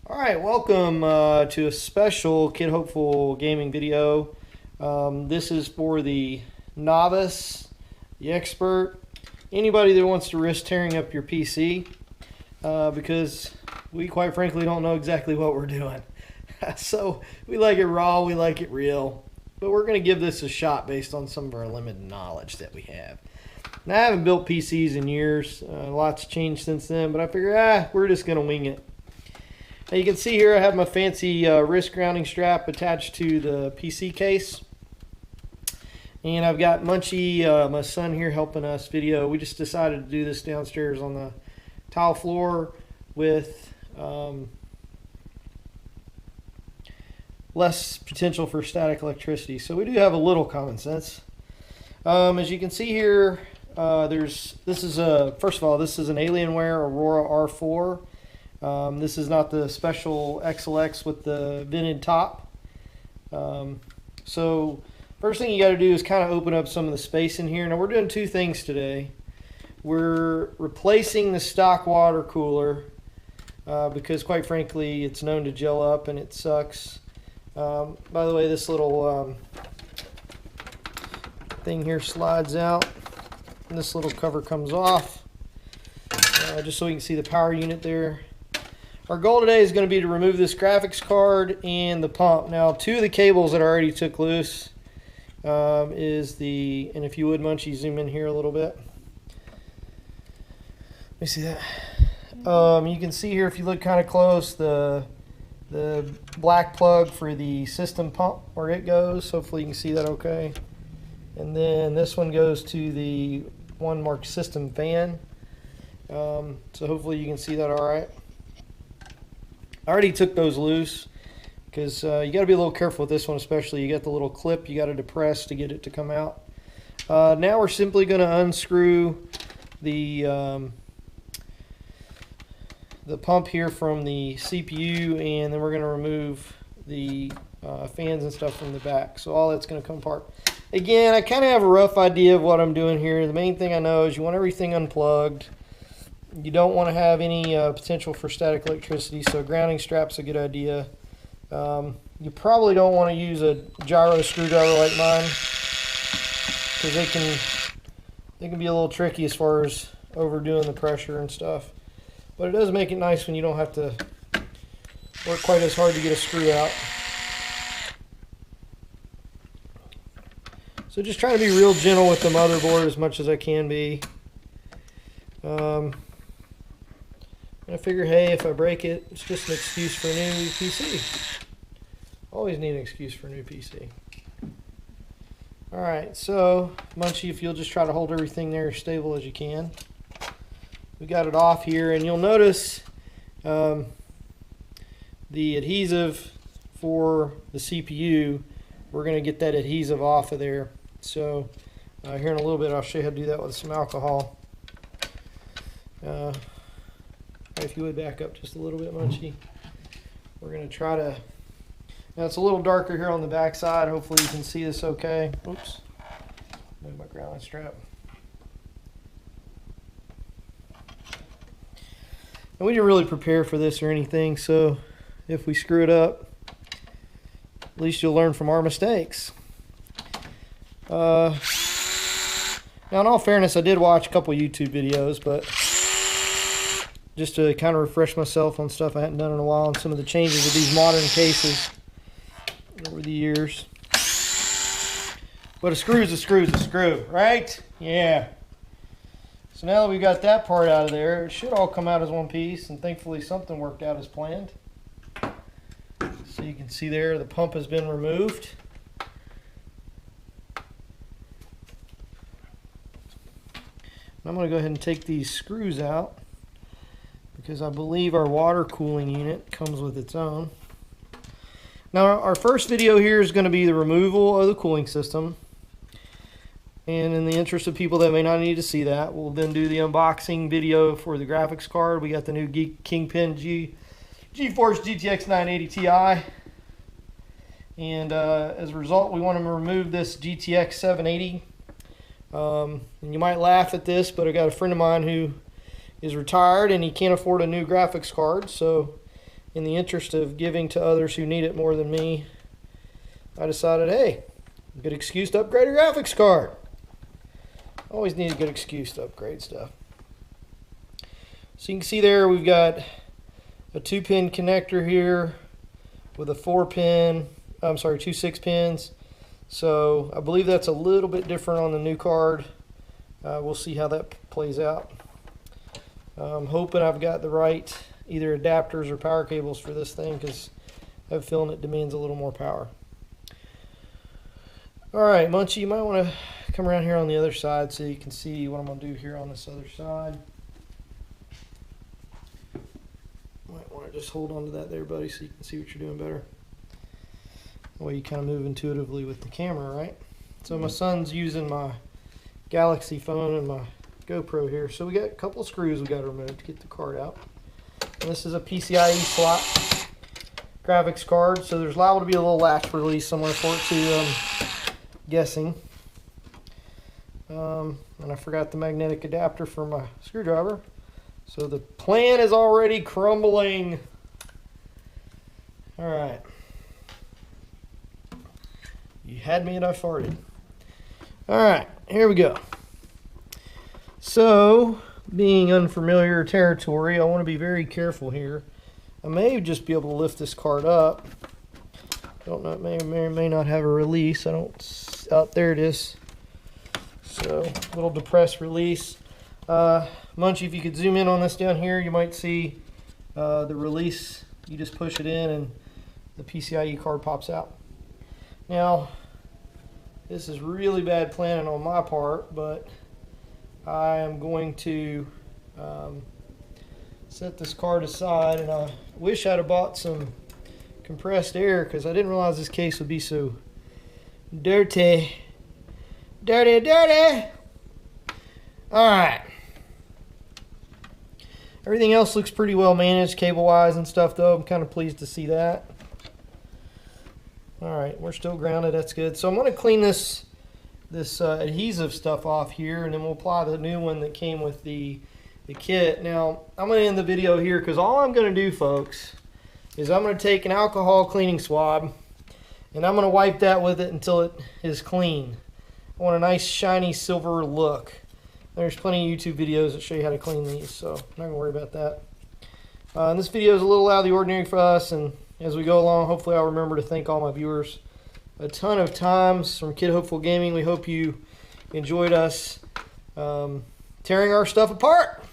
Alright, welcome to a special Kid Hopeful gaming video. This is for the novice, the expert, anybody that wants to risk tearing up your PC because we quite frankly don't know exactly what we're doing. So we like it raw, we like it real, but we're going to give this a shot based on some of our limited knowledge that we have. Now, I haven't built PCs in years, lots changed since then, but I figure we're just going to wing it. Now you can see here I have my fancy wrist grounding strap attached to the PC case. And I've got Munchie, my son here, helping us video. We just decided to do this downstairs on the tile floor with less potential for static electricity. So we do have a little common sense. As you can see here, first of all, this is an Alienware Aurora R4. This is not the special XLX with the vented top. So first thing you got to do is kind of open up some of the space in here. Now we're doing two things today. We're replacing the stock water cooler because quite frankly it's known to gel up and it sucks. By the way, this little thing here slides out and this little cover comes off just so you can see the power unit there. Our goal today is going to be to remove this graphics card and the pump. Now, two of the cables that I already took loose and if you would, Munchie, zoom in here a little bit. Let me see that. You can see here, if you look kind of close, the black plug for the system pump, where it goes. Hopefully you can see that okay. And then this one goes to the one marked system fan. So hopefully you can see that all right. I already took those loose because you got to be a little careful with this one, especially. You got the little clip you got to depress to get it to come out. Now we're simply going to unscrew the pump here from the CPU, and then we're going to remove the fans and stuff from the back. So all that's going to come apart. Again, I kind of have a rough idea of what I'm doing here. The main thing I know is you want everything unplugged. You don't want to have any potential for static electricity, so a grounding strap's a good idea. You probably don't want to use a gyro screwdriver like mine because they can be a little tricky as far as overdoing the pressure and stuff. But it does make it nice when you don't have to work quite as hard to get a screw out. So just trying to be real gentle with the motherboard as much as I can be. I figure, hey, if I break it, it's just an excuse for a new PC. Always need an excuse for a new PC. Alright, so, Munchie, if you'll just try to hold everything there as stable as you can. We got it off here, and you'll notice the adhesive for the CPU, we're going to get that adhesive off of there. So, here in a little bit, I'll show you how to do that with some alcohol. If you would back up just a little bit, Munchie. We're going to try to... Now it's a little darker here on the back side. Hopefully you can see this okay. Oops. Move my grounding strap. And we didn't really prepare for this or anything, so if we screw it up, at least you'll learn from our mistakes. Now in all fairness, I did watch a couple YouTube videos, but just to kind of refresh myself on stuff I hadn't done in a while and some of the changes of these modern cases over the years. But a screw is a screw is a screw, right? Yeah. So now that we've got that part out of there, it should all come out as one piece, and thankfully something worked out as planned. So you can see there the pump has been removed. I'm going to go ahead and take these screws out, because I believe our water cooling unit comes with its own. Now our first video here is going to be the removal of the cooling system. And in the interest of people that may not need to see that, we'll then do the unboxing video for the graphics card. We got the new Kingpin GeForce GTX 980 Ti. And as a result, we want to remove this GTX 780. And you might laugh at this, but I got a friend of mine who is retired and he can't afford a new graphics card, so in the interest of giving to others who need it more than me, I decided, hey, good excuse to upgrade a graphics card. Always need a good excuse to upgrade stuff. So you can see there we've got a 2-pin connector here with a 4-pin, I'm sorry, 2 6-pins. So I believe that's a little bit different on the new card. We'll see how that plays out. I'm hoping I've got the right either adapters or power cables for this thing, because I have a feeling it demands a little more power. Alright, Munchie, you might want to come around here on the other side so you can see what I'm going to do here on this other side. Might want to just hold on to that there, buddy, so you can see what you're doing better. The way you kind of move intuitively with the camera, right? So my son's using my Galaxy phone and my GoPro here. So we got a couple of screws we got to remove to get the card out. And this is a PCIe slot graphics card, so there's liable to be a little latch release somewhere for it too, guessing. And I forgot the magnetic adapter for my screwdriver. So the plan is already crumbling. Alright. You had me and I farted. Alright, here we go. So, being unfamiliar territory, I want to be very careful here. I may just be able to lift this card up. Don't know, it may or may not have a release. I don't, oh, there it is. So, little depressed release. Munchie, if you could zoom in on this down here, you might see the release. You just push it in and the PCIe card pops out. Now, this is really bad planning on my part, but I am going to set this card aside, and I wish I'd have bought some compressed air, because I didn't realize this case would be so dirty. Dirty, dirty! Alright. Everything else looks pretty well managed cable-wise and stuff, though. I'm kind of pleased to see that. Alright, we're still grounded. That's good. So I'm going to clean this adhesive stuff off here, and then we'll apply the new one that came with the kit. Now, I'm going to end the video here, because all I'm going to do, folks, is I'm going to take an alcohol cleaning swab, and I'm going to wipe that with it until it is clean. I want a nice shiny silver look. There's plenty of YouTube videos that show you how to clean these, so I'm not going to worry about that. And this video is a little out of the ordinary for us, and as we go along, hopefully I'll remember to thank all my viewers a ton of times. From Kid Hopeful Gaming, we hope you enjoyed us tearing our stuff apart.